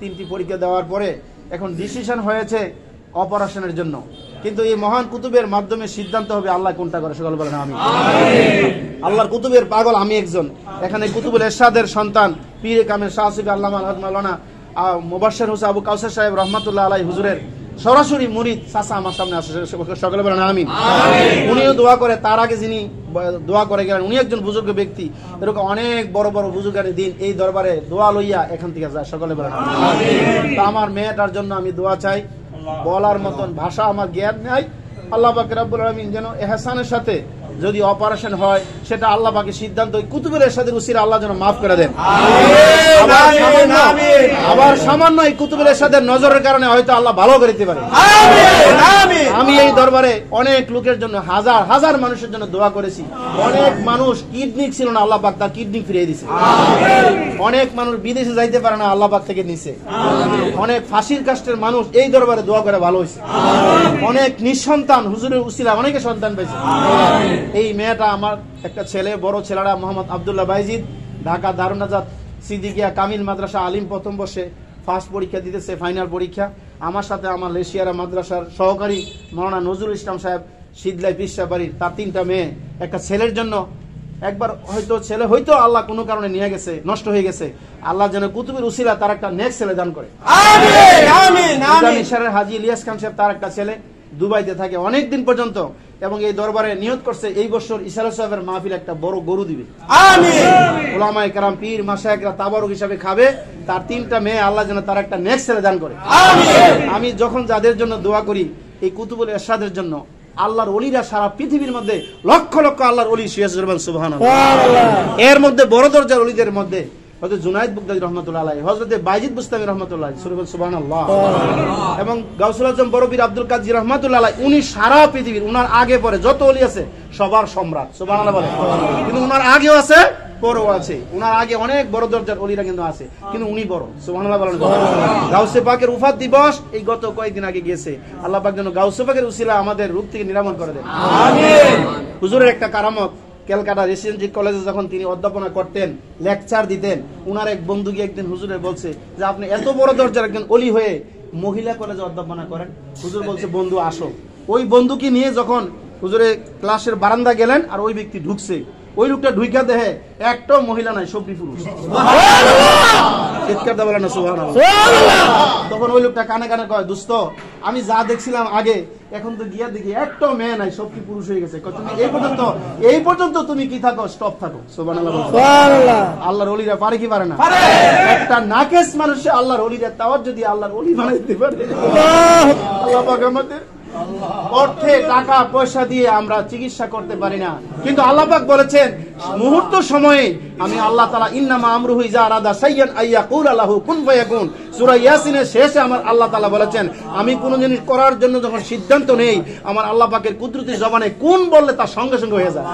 3টি পরীক্ষা দেওয়ার পরে এখন ডিসিশন হয়েছে অপারেশনের জন্য। কিন্তু এই মহান কুতুবের মাধ্যমে সিদ্ধান্ত হবে আল্লাহ কোনটা করে, সকল বলেন আমিন। আল্লাহর কুতুবের পাগল আমি একজন। এখানে কুতুবুল এরশাদের সন্তান পীর কামেল শাহ সুফি আল্লামা মাওলানা মুবাশশির হোসেন আবু কাউসার সাহেব রহমাতুল্লাহ আলাইহি হুজুরের সরাসরি মুরিদ চাচা আমার সামনে আসে, সকলে বলেন আমিন। উনিও দোয়া করে, তার আগে যিনি দোয়া করে গেলেন উনি একজন বুজুর্গ ব্যক্তি। এরকম অনেক বড় বড় বুজুর্গানের দিন এই দরবারে দোয়া লইয়া এখান থেকে যায়, সকলে বলেন আমিন। তা আমার মেয়েটার জন্য আমি দোয়া চাই, বলার মতন ভাষা আমার জ্ঞান নাই। আল্লাহ পাক রব্বুল আলামিন যেন এহসানের সাথে যদি অপারেশন হয় সেটা আল্লাহ পাকের সিদ্ধান্ত, কুতুবের এরশাদের উসিলা আল্লাহ যেন মাফ করে দেন। আবার সামান্য এই কুতুবের এরশাদের নজরের কারণে হয়তো আল্লাহ ভালো করে দিতে পারে। আমি এই দরবারে অনেক লোকের জন্য, হাজার হাজার মানুষের জন্য দোয়া করেছি। অনেক মানুষ কিডনি ছিল না, আল্লাহ পাক তার কিডনি ফিরিয়ে দিয়েছে। অনেক মানুষ বিদেশে যাইতে পারে না, আল্লাহ পাক থেকে নিছে। অনেক ফাঁসির কাষ্টের মানুষ এই দরবারে দোয়া করে ভালো হয়েছে। অনেক নিঃসন্তান হুজুরের উসিলা অনেকে সন্তান পেয়েছে। এই মেয়েটা আমার একটা ছেলে, বড় ছেলেরা মোহাম্মদ আব্দুল্লাহ বাইজিদ, ঢাকা দারুন নাজাত সিদ্দিকিয়া কামিল মাদ্রাসা আলিম, প্রথম বর্ষে ফার্স্ট পরীক্ষা দিতেছে, ফাইনাল পরীক্ষা। আমার সাথে আমার লেশিয়ারা মাদ্রাসার সহকারী মাওলানা নজরুল ইসলাম সাহেব শীতলাই পিসা বাড়ির, তার 3টা মেয়ে। একটা ছেলের জন্য একবার হয়তো ছেলে হয়তো আল্লাহ কোনো কারণে নিয়ে গেছে, নষ্ট হয়ে গেছে, আল্লাহ যেন কুতুবের উসিলা তার একটা নেক্সট ছেলে দান করে। হাজী ইলিয়াস খান সাহেব, তার একটা ছেলে দুবাইতে থাকে অনেকদিন পর্যন্ত, এবং এই দরবারে নিয়ত করছে এই বছর ইশারা সাহেবের মাহফিল একটা বড় গরু দিবে। ওলামায়ে কেরাম পীর মাশায়েখরা তাবারুক হিসাবে খাবে। তার 3টা মেয়ে আল্লাহ যেন তার একটা নেক্সট ছেলে দান করে। আমি যখন যাদের জন্য দোয়া করি, এই কুতুবুল এরশাদের জন্য, আল্লাহর ওলিরা সারা পৃথিবীর মধ্যে লক্ষ লক্ষ আল্লাহর ওলি শুয়ে আছে, সুবহানাল্লাহ। এর মধ্যে বড় দরজার ওলিদের মধ্যে হযরত জুনায়েদ বুগদাদি রহমাতুল্লাহ আলাইহি, হযরত বাইজিদ বুস্তামি রহমাতুল্লাহ আলাইহি, সুবহানাল্লাহ, এবং গাউসুল আজম বড়পীর আব্দুল কাদের রহমাতুল্লাহ আলাইহি, উনি সারা পৃথিবীর, উনার আগে পরে যত ওলি আছে সবার সম্রাট, সুবহানাল্লাহ বলে। কিন্তু উনার আগেও আছে, পরেও আছে। উনার আগে অনেক বড় দরজার ওলিরা কিন্তু আছে, কিন্তু উনি বড়, সুবহানাল্লাহ বলেন। গাউসে পাকের উফাত দিবস এই গত কয়েকদিন আগে গিয়েছে। আল্লাহ পাক যেন গাউসে পাকের উসিলা আমাদের রূপ থেকে নিরাময় করে দেন, আমিন। হুজুরের একটা কারামত, ক্যালকাটা রেসিডেন্সি কলেজে যখন তিনি অধ্যাপনা করতেন, লেকচার দিতেন, উনার এক বন্ধু গিয়ে একদিন হুজুরের বলছে যে আপনি এত বড় দরজার একজন ওলি হয়ে মহিলা কলেজে অধ্যাপনা করেন। হুজুর বলছে বন্ধু আসো। ওই বন্ধুকে নিয়ে যখন হুজুরের ক্লাসের বারান্দা গেলেন, আর ওই ব্যক্তি ঢুকছে, ওই লোকটা ঢুইকা দেখে একটাও মহিলা নাই, সবই পুরুষ। চিৎকার বলেন না সুবহানাল্লাহ। তখন ওই লোকটা কানে কানে কয়, দোস্ত আমি যা দেখছিলাম আগে, এখন তো গিয়া দেখি একটাও মেয়ে নাই, সব কি পুরুষ হয়ে গেছে। তুমি এই পর্যন্ত তুমি কি থাকো, স্টপ থাকো, সুবহানাল্লাহ। আল্লাহর ওলিরা পারে কি পারে না? একটা নাকেস মানুষে আল্লাহর ওলিরা তাওয়াজ যদি আল্লাহর ওলি বানাইতে পারে, আল্লাহ পাক আমাদের অর্থে টাকা পয়সা দিয়ে আমরা চিকিৎসা করতে পারি না, কিন্তু আল্লাহ পাক বলেছেন মুহূর্ত সময়ে আমি আল্লাহ তাআলা ইন্নামা আমরুহু ইযা আরাদা শাইয়ান আইয়াকুলা লাহু কুন ফায়াকুন, সূরা ইয়াসিনের শেষে আমার আল্লাহ তাআলা বলেছেন আমি কোন জিনিস করার জন্য যখন সিদ্ধান্ত নেই, আমার আল্লাহ পাকের কুদরতি জবানে কুন বললে তার সঙ্গে সঙ্গে হয়ে যায়।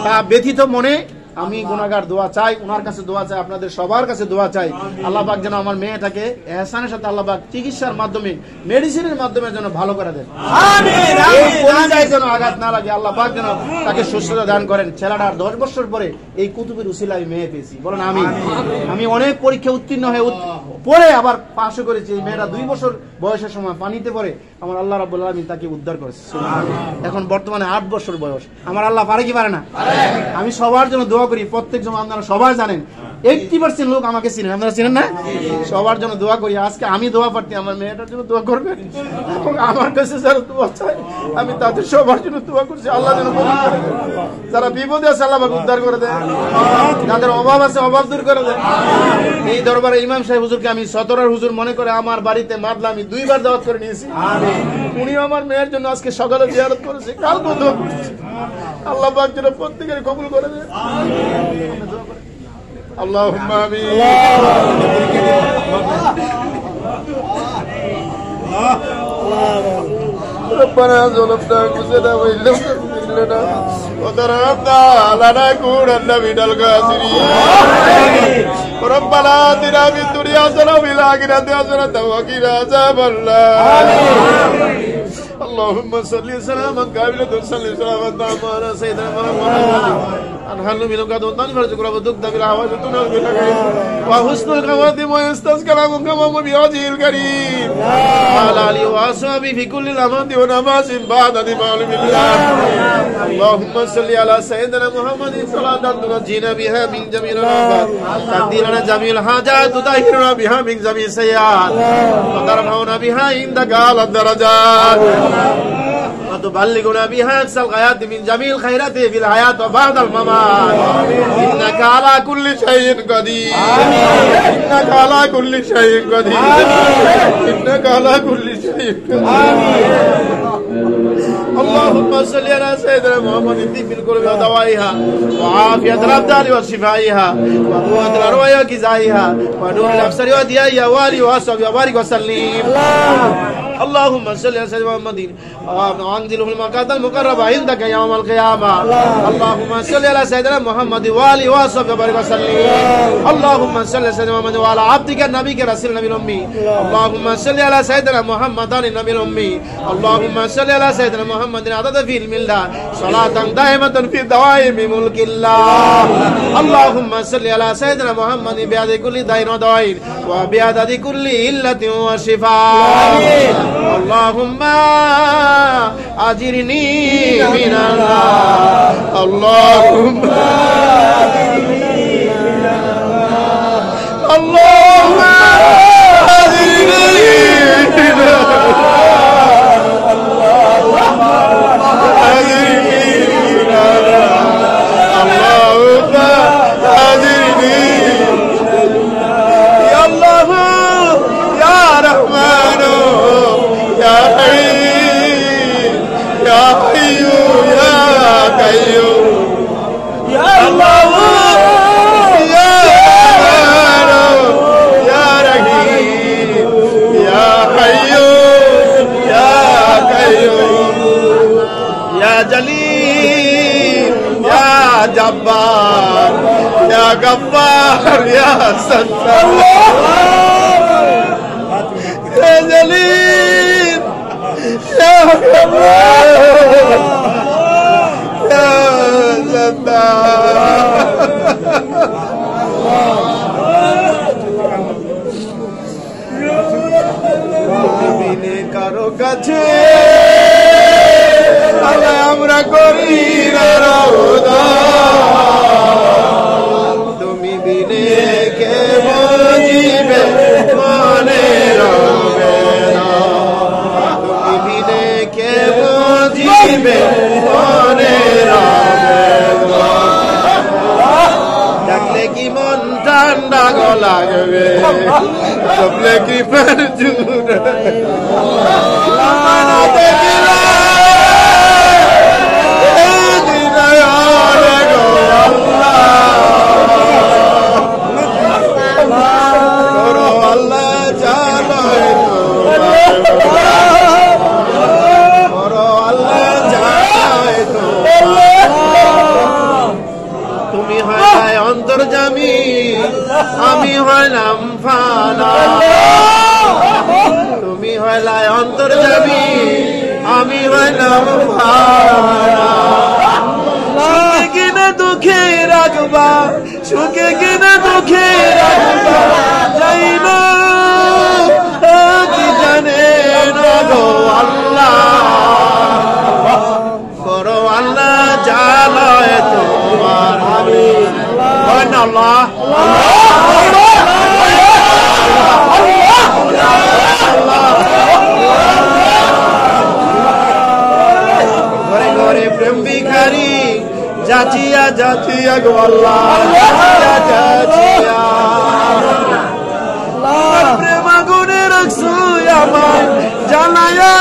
তা ব্যথিত মনে আমি গুনাহগার দোয়া চাই, উনার কাছে দোয়া চাই, আপনাদের সবার কাছে দোয়া চাই। আল্লাহ পাক যেন আমার মেয়েটাকে এহসানের সাথে আল্লাহ পাক চিকিৎসার মাধ্যমে, মেডিসিনের মাধ্যমে যেন ভালো করে দেন, আমিন। এই পরিচয় যেন আঘাত না লাগে, আল্লাহ পাক যেন তাকে সুস্থতা দান করেন। ছেলেটার 10 বছর পরে এই কুতুবের উসিলায় মেয়ে পেয়েছি, বলেন আমিন। আমি অনেক পরীক্ষা উত্তীর্ণ হয়ে পরে আবার পাশও করেছি। এই মেয়েটা 2 বছর বয়সের সময় পানিতে পড়ে আমার আল্লাহ রাব্বুল আলামিন তাকে উদ্ধার করেছে। এখন বর্তমানে 8 বছর বয়স। আমার আল্লাহ পারে কি পারে না? আমি সবার জন্য দোয়া করি, প্রত্যেক জন আপনারা সবাই জানেন 80% লোক আমাকে চিনেন, আপনারা চিনেন না? সবার জন্য দোয়া করি। আজকে আমি দোয়া পারতি, আমার মেয়েটার জন্য দোয়া করবেন, এবং আমার কাছে যারা দোয়া চাই আমি তাদের সবার জন্য দোয়া করছি। আল্লাহ যেন যারা বিপদে আছে আল্লাহ পাক উদ্ধার করে দেয়, যাদের অভাব আছে অভাব দূর করে দেয়। এই দরবারে ইমাম সাহেব হুজুরকে আমি সতরার হুজুর মনে করে আমার বাড়িতে মাদলা আমি 2 বার দাওয়াত করে নিয়েছি। উনিও আমার মেয়ের জন্য আজকে সকালে জিয়ারত করেছে, কালকে দোয়া করেছে। আল্লাহ পাক যেন প্রত্যেকের কবুল করে দেয়। আল্লাহুম্মা আমিন। ربنا ظلمنا أنفسنا وإن لم تغفر لنا وترحمنا لنكونن من الخاسرين. ربنا آتنا في الدنيا حسنة وفي الآخرة حسنة وقنا عذاب النار. اللهم صل سلاما كاملا وسلم سلاما تاما على سيدنا محمد نحل بلغة وطنفر شكرا ودكت بالعواج وتنال بالغيب وحسن الخواتم ويستسقى لكم كما بوجه الكريم وعلى آله وأصحابه في كل لمحة ونفس بعد دماء بالله اللهم صل على سيدنا محمد صلاة تنجينا بها من جميع الآفات تقضي لنا جميع الحاجات تطهرنا بها من جميع السيئات وترفعنا بها عندك أعلى الدرجات وتبلغنا بها أقصى الغايات من جميع الخيرات في الحياة وبعد الممات إنك على كل شيء قدير إنك على كل شيء قدير إنك على كل شيء قدير اللهم صل على سيدنا محمد طب القلوب ودوائها وعافية الأبدان وشفائها وقوة الأرواح وغذائها ونور الأبصار وضيائها وآله وصحبه وبارك وسلم اللهم صل على سيدنا محمد وانزله المقعد المقرب عندك يوم القيامة اللهم صل على سيدنا محمد وآله وصحبه وبارك وسلم اللهم صل على سيدنا محمد وعلى عبدك النبي رسول النبي الأمي اللهم صل على سيدنا محمد النبي الأمي اللهم صل على سيدنا محمد عدد في علم الله صلاة دائمة في دوائم ملك الله اللهم صل على سيدنا محمد بعد كل داء ودواء وبعدد كل علة وشفاء اللهم أجرني من النار اللهم أجرني من النار اللهم أجرني من النار اللهم أجرني من النار اللهم أجرني يا الله يا رحمن يا حي يا حي يا قيوم يا الله يا رحمن يا رحيم يا حي يا قيوم يا جليل يا جبار يا غفار يا ستار يا جليل يا غفار يا ستار বিনে কারো কাছে আল্লাহ আমরা করি না রওনা তুমি বিনে কে বুঝিবে মনে রবে না তুমি বিনে কে বুঝিবে মনে রবে না ডাকলে কি মন ঠান্ডা গো লাগবে সবলে কি ফের জুড়ে মানা দেখিলা তুমি হয় অন্তর্যামী আমি হইলাম ফানা তুমি হইলাই অন্তর্যামী আমি হইলাম ফানা সুখে কিনা দুঃখে রাখবা সুখে কিনা দুঃখে রাখবা যাই না কি জানে না গো আল্লাহ করো আল্লাহ জালায় তোমার আমিন আল্লাহ ঘরে ঘরে প্রেম ভিখারি যাচিয়া যাচিয়া গো আল্লাহ যাচিয়া প্রেম আগুনে রাখছো আমার জ্বালায়া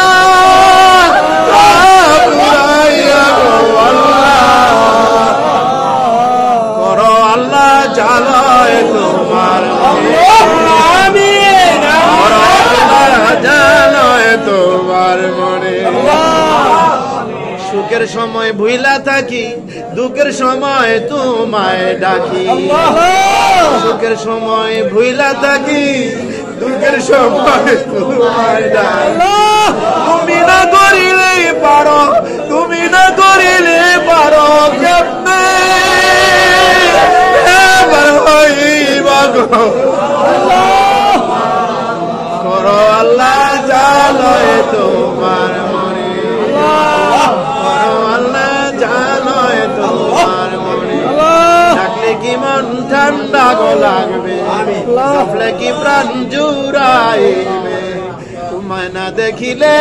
করো আল্লাহ জালায় তোমার আমিন জালায় তোমার মনে সুখের সময় ভুইলা থাকি দুঃখের সময় তোমায় ডাকি সুখের সময় ভুইলা থাকি দুঃখের সময় তোমায় ডাকি তুমি না করিলে পারো তুমি না করিলে পারো কেমনে ঠান্ডা গো লাগবে সাফলে কি প্রাণ জুড়াইবে তোমায় না দেখিলে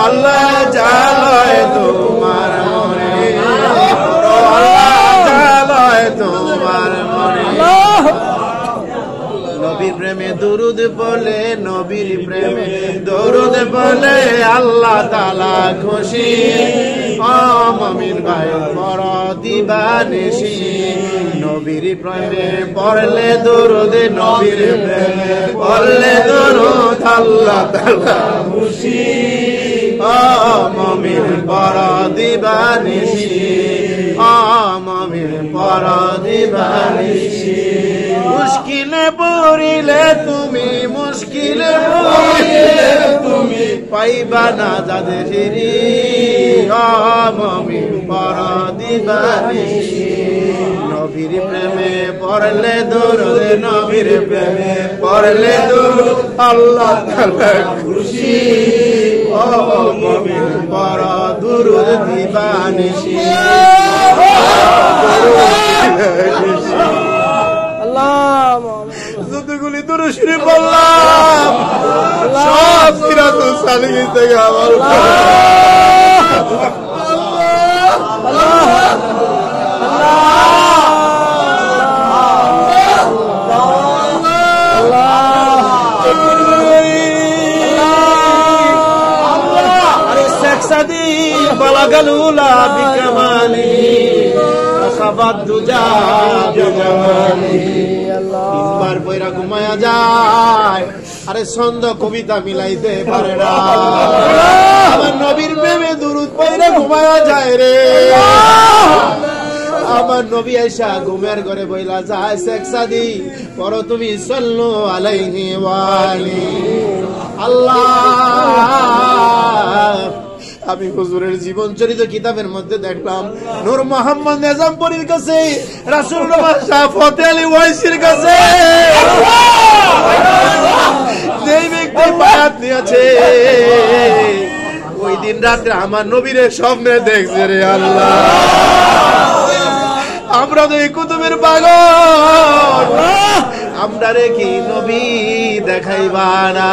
আল্লাহ জালয় তোমার মনে আল্লাহ জালয় তোমার মনে নবীর প্রেমে দুরুদ বলে নবীর প্রেমে দুরুদ বলে আল্লাহ তাআলা খুশি মুমিন ভাই বড় দিবানিশি নবীর প্রেমে পড়লে দুরুদ নবীর প্রেমে পড়লে দুরুদ আল্লাহ তাআলা খুশি মুমিন বড় দিবানিশি মুমিন বড় দিবানিশি মুশকিলে পড়িলে তুমি মুশকিলে পড়িলে তুমি পাইবা না যাদের ফিরি মুমিন বড় দিবানিশি নবীর প্রেমে পড়লে দুরুদ নবীর প্রেমে পড়লে দুরুদ আল্লাহ তাআলা খুশি মুমিন বড় দুরুদ দিবানিশি যতগুলি দুরূদ শরীফ বললাম সব সিরাতুস সালিহিন থেকে আমার বালাগালুলা বিকামালি দুজা তিনবার বইরা ঘুমায়া যায় আরে ছন্দ কবিতা মিলাইতে পারে না আমার নবীর প্রেমে দুরুদ পড়ে ঘুমায়া যায় রে আমার নবী আয়েশা ঘুমের ঘরে বইলা যায় শেখ সাদি পড়ো তুমি সাল্লু আলাইহি ওয়া আলিহি আল্লাহ আমি হুজুরের জীবন চরিত কিতাবের মধ্যে দেখলাম নূর মোহাম্মদ নিজামপুরীর কাছে রাসূলুল্লাহ শাহ ফতে আলী ওয়াইসির কাছে যেই ব্যক্তি বায়াত নিয়েছে ওই দিন রাতে আমার নবীরে স্বপ্নে দেখছে রে আল্লাহ আমরা তো এই কুতুবের পাগল আমরা রে কি নবী দেখাইবা না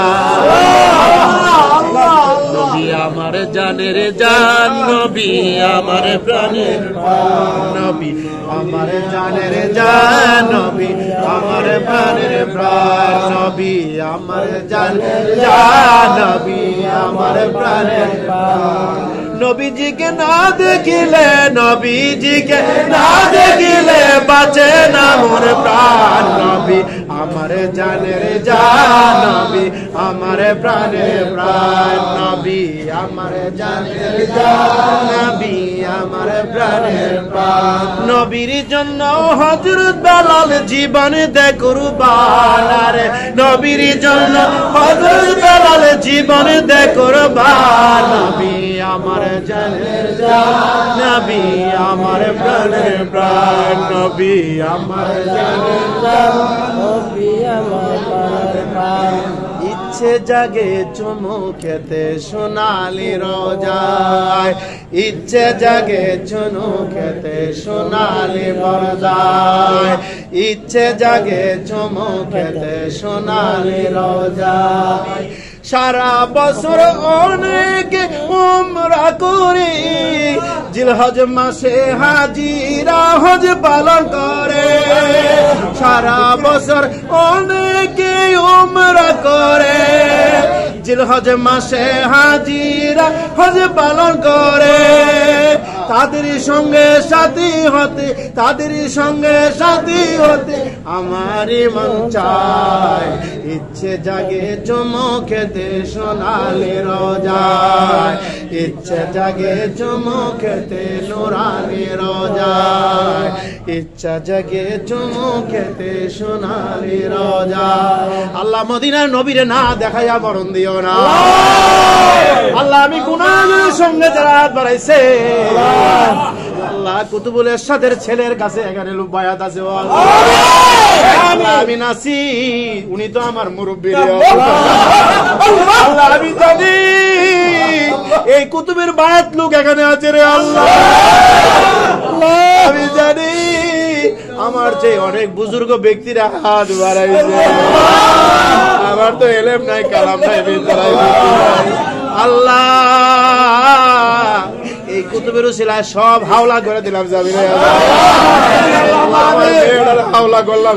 নবী আমার জানের জান নবী আমার প্রাণের প্রাণ নবী আমার জানের জান নবী আমার প্রাণের প্রাণ নবী আমার জানের জান নবী আমার প্রাণের প্রাণ নবীজিকে না দেখিলে নবীজিকে না দেখিলে বাঁচে না মোর প্রাণ নবী আমার জানের জান নবী আমার প্রাণের প্রাণ নবী আমার জানের জান নবী আমার প্রাণের প্রাণ নবীর জন্য হযরত বেলাল জীবন দে কুরবান রে নবীর জন্য হযরত বেলাল জীবন দে কুরবান নবী আমার জানের জান নবী আমার প্রাণের প্রাণ নবী আমার জানের জান নবী আমার প্রাণের প্রাণ ইচ্ছে জাগে চুমু খেতে সোনালি রোজায় ইচ্ছে জাগে চুমু খেতে সোনালি বরদায় ইচ্ছে জাগে চুমু খেতে সোনালি রোজায় সারা বছর অনেক উমরা করি জিলহজ মাসে হাজিরা হজ পালন করে সারা বছর অনেকে উমরা করে জিলহজ মাসে হাজিরা হজ পালন করে তাদের সঙ্গে সাথী হতে তাদের সঙ্গে সাথী হতে আমারই মন চায় ইচ্ছে জাগে চুমু খেতে সোনালি রোজায় ইচ্ছে জাগে চুমু খেতে নুরানি রোজায় ইচ্ছা জাগে চুমু খেতে সোনালি রোজায় আল্লাহ মদিনার নবীরে না দেখাইয়া মরণ দিও না আল্লাহ আমি গুনাহের সঙ্গে যারা হাত বাড়াইছে আল্লাহ কুতুবুল ইরশাদের ছেলের কাছে এখানে লুবায়াত আছে আল্লাহ আমি নাসি উনি তো আমার মুরব্বি আল্লাহ আমি জানি এই কুতুবের বায়াত লোক এখানে আছে রে আল্লাহ। আমি জানি আমার চেয়ে অনেক বুজুর্গ ব্যক্তিরা হাত বাড়াইছে, আমার তো এলেম নাই, কালাম নাই, বিদ্যালয় আল্লাহ এই কুতুবের উসিলায় সব হাওলা করে দিলাম যাবি রে হাওলা করলাম।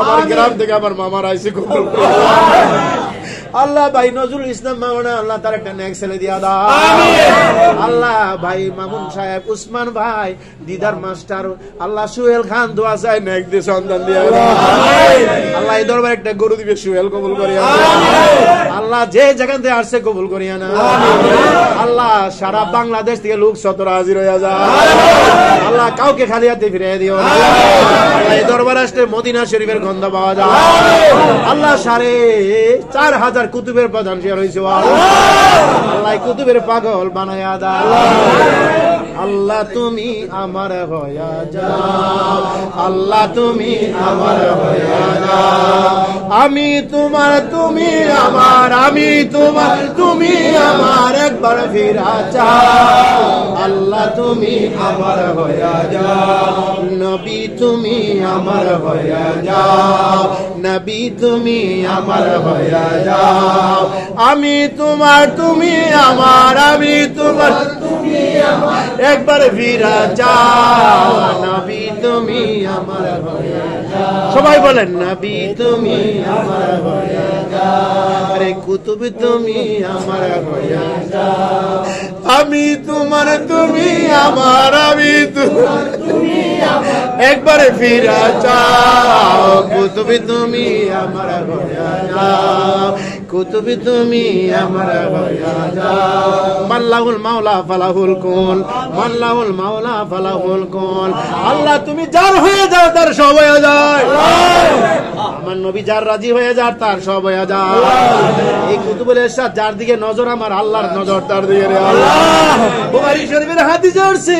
আমার গ্রাম থেকে আমার মামার আইসি কবুল আল্লাহ। ভাই নজরুল ইসলাম মামুনা আল্লাহ তার একটা নেক ছেলে দিয়া দাও আল্লাহ। ভাই মামুন সাহেব, উসমান ভাই, দিদার মাস্টার আল্লাহ, সুহেল খান দোয়া চাই নেক দিয়ে সন্তান দিয়া দাও আল্লাহ। এই দরবার একটা গরু দিবে, সুহেল কবুল করিয়া আল্লাহ। যে যেখান থেকে আসছে কবুল করিয়া না আল্লাহ। সারা বাংলাদেশ থেকে লোক সতরা হাজির হইয়া যায় আল্লাহ, কাউকে খালি হাতে ফিরে দিও না আল্লাহ। এই দরবার আসলে মদিনা শরীফের গন্ধ পাওয়া যায় আল্লাহ। 4,500 কুতুবের প্রধান শেয়ার হয়েছে আল্লাহ, কুতুবের পাগল বানায়া দাও আল্লাহ। তুমি আমার হইয়া যাও আল্লাহ, তুমি আমার হইয়া যাও। আমি তোমার, তুমি আমার, আমি তোমার, তুমি আমার, একবার ফিরা চাও আল্লাহ। তুমি আমার হইয়া যাও নবী, তুমি আমার হইয়া যাও নবী, তুমি আমার হইয়া যাও। আমি তোমার, তুমি আমার, আমি তোমার, তুমি আমার, একবার ফিরা যাও নবী, তুমি আমার হইয়া যাও। সবাই বলেন নবী, তুমি আমার হইয়া যাও। আরে কুতুব, তুমি আমার হইয়া যাও। আমি তোমার, তুমি আমার, আমি তোমার, তুমি আমার, একবার ফিরা যাও কুতুব, তুমি আমার হইয়া যাও। কুতুব, তুমি আমার হইয়া যাও। মাল্লাহুল মাওলা ফালাহুল কুল, মাল্লাহুল মাওলা ফালাহুল কুল। আল্লাহ তুমি যার হয়ে যাও তার সব হয়ে যায়। আমার নবী যার রাজি হয়ে যার তার সব হয়ে যায়। এই কুতুবুল ইরশাদ যার দিকে নজর, আমার আল্লাহর নজর তার দিকে রে আল্লাহ। বুখারী শরীফের হাদিসে আছে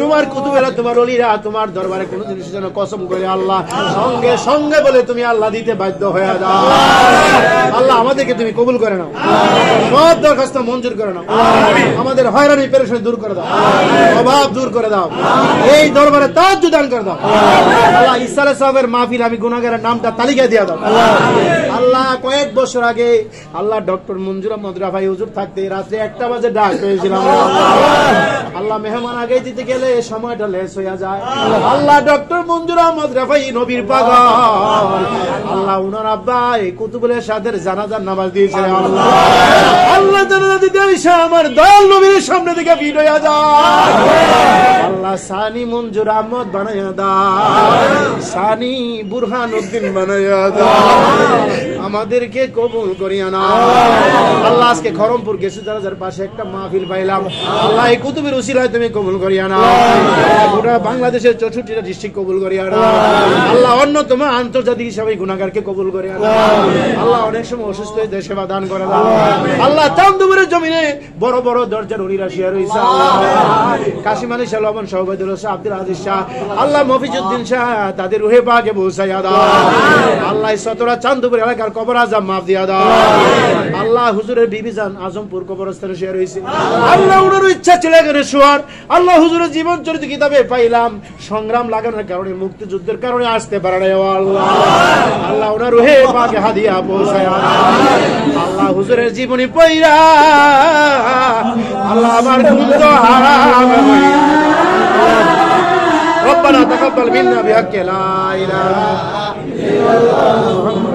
তোমার কুতুবেরা, তোমার ওলিরা তোমার দরবারে কোন জিনিসের জন্য কসম করে আল্লাহ সঙ্গে সঙ্গে বলে তুমি আল্লাহ দিতে বাধ্য হয়ে যাও। আল্লাহ আমাদেরকে তুমি কবুল করে নাও, সব দরখাস্ত মঞ্জুর করে নাও, আমাদের হয়রানি পেরেশানি দূর করে দাও, অভাব দূর করে দাও, এই দরবারে তাজ্জুদ দান করে দাও আল্লাহ। ইসালে সাহেবের মাহফিল আমি গুনাহগারের নামটা তালিকা দিয়ে দাও আল্লাহ। কয়েক বছর আগে আল্লাহ ডক্টর মঞ্জুর আহমদ রাফাই হুজুর থাকতে রাত্রে 1টা বাজে ডাক পেয়েছিলাম আল্লাহ। মেহমান আগে দিতে গেলে সময়টা লেস হয়ে যায় আল্লাহ। ডক্টর মঞ্জুর আহমদ রাফাই নবীর পাগল আল্লাহ, উনার আব্বা এই কুতুবুল ইরশাদের জানাজার নামাজ দিয়েছে আল্লাহ। আল্লাহ জানাজা দিতে এসে আমার দয়াল নবীর সামনে থেকে ভিড় হয়ে যায় আল্লাহ। সানি মঞ্জুর আহমদ বানাইয়া দাও, সানি বুরহানুদ্দিন বানাইয়া দাও, আমাদেরকে কবুল করিয়া নাও আল্লাহ। আজকে খরমপুর গেসুদারাজার পাশে একটা মাহফিল পাইলাম আল্লাহ, এই কুতুবের উসিলায় তুমি কবুল করিয়া নাও। গোটা বাংলাদেশের 64টা ডিস্ট্রিক্ট কবুল করিয়া নাও আল্লাহ। অন্যতম আন্তর্জাতিক হিসাবে গুনাহগারকে কবুল করিয়া নাও আল্লাহ। অনেক সময় অসুস্থ হয়ে দেশে সেবা দান করে দাও আল্লাহ। চান্দুপুরের জমিনে বড় বড় দরজার উলিরা শিয়া রয়েছে আল্লাহ। কাশিম আলী শাহ, লবণ শাহ, ওবায়দুল শাহ, আব্দুল আজিজ শাহ আল্লাহ, মফিজউদ্দিন শাহ, তাদের রুহে পাকে পৌঁছাইয়া দাও আল্লাহ। 17 চান্দুপুর এলাকার কবর আজম মাফ দিয়া দাও আল্লাহ। হুজুরের বিবি জান আজমপুর কবরস্থানে শুয়ে রয়েছে আল্লাহ। উনার ইচ্ছা ছিল এখানে শোয়ার আল্লাহ। হুজুরের জীবন চরিত্র কিতাবে পাইলাম সংগ্রাম লাগানোর কারণে, মুক্তিযুদ্ধের কারণে আসতে পারে না আল্লাহ। আল্লাহ উনার রুহে পাকে হাদিয়া পৌঁছায়া আল্লাহ। হুজুরের জীবনী পইরা আল্লাহ আমার গুনাহ হারাম হইয়া ربنا تقبل منا بحق لا إله إلا الله